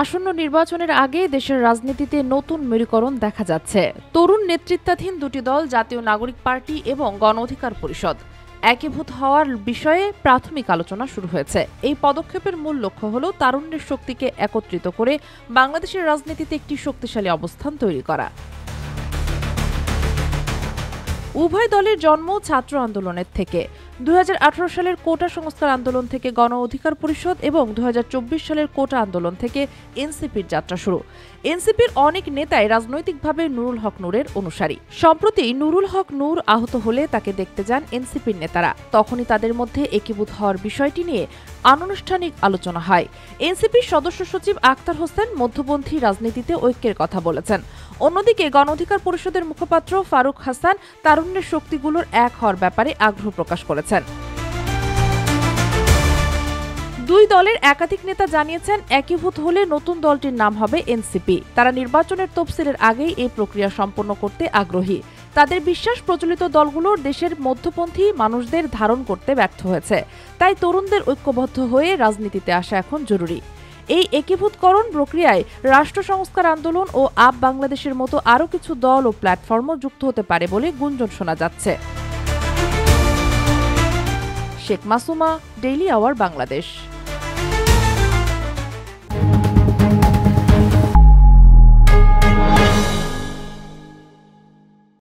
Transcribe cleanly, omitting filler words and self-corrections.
আসন্ন নির্বাচনের আগে দেশের রাজনীতিতে নতুন মেরুকরণ দেখা যাচ্ছে। তরুণ নেতৃত্বাধীন দুটি দল জাতীয় নাগরিক পার্টি এবং গণ অধিকার পরিষদ একীভূত হওয়ার বিষয়ে প্রাথমিক আলোচনা শুরু হয়েছে। এই পদক্ষেপের মূল লক্ষ্য হল তারুণ্যের শক্তিকে একত্রিত করে বাংলাদেশের রাজনীতিতে একটি শক্তিশালী অবস্থান তৈরি করা। উভয় দলের জন্ম ছাত্র আন্দোলনের থেকে। 2018 সালের কোটা সংস্কার আন্দোলন থেকে গণ অধিকার পরিষদ এবং 2024 সালের কোটা আন্দোলন থেকে এনসিপির যাত্রা শুরু। এনসিপির অনেক নেতাই রাজনৈতিকভাবে নুরুল হক নূরের অনুসারী। সম্প্রতি নুরুল হক নূর আহত হলে তাকে দেখতে যান এনসিপির নেতারা। তখনই তাদের মধ্যে একীভূত হওয়ার বিষয়টি নিয়ে আনুষ্ঠানিক আলোচনা হয়। এনসিপির সদস্য সচিব আক্তার হোসেন মধ্যপন্থী রাজনীতিতে ঐক্যের কথা বলেছেন। অন্যদিকে গণ অধিকার পরিষদের মুখপাত্র ফারুক হাসান তারুণ্যের শক্তিগুলোর এক হওয়ার ব্যাপারে আগ্রহ প্রকাশ করেছেন। দুই দলের একাধিক নেতা জানিয়েছেন, একীভূত হলে নতুন দলটির নাম হবে এনসিপি। তারা নির্বাচনের তফসিলের আগেই এই প্রক্রিয়া সম্পন্ন করতে আগ্রহী। তাদের বিশ্বাস, প্রচলিত দলগুলোর দেশের মধ্যপন্থী মানুষদের ধারণ করতে ব্যর্থ হয়েছে। তাই তরুণদের ঐক্যবদ্ধ হয়ে রাজনীতিতে আসা এখন জরুরি। এই একীভূতকরণ প্রক্রিয়ায় রাষ্ট্র সংস্কার আন্দোলন ও আপ বাংলাদেশের মতো আরও কিছু দল ও প্ল্যাটফর্মও যুক্ত হতে পারে বলে গুঞ্জন শোনা যাচ্ছে। Sheikh Masuma, daily hour, Bangladesh.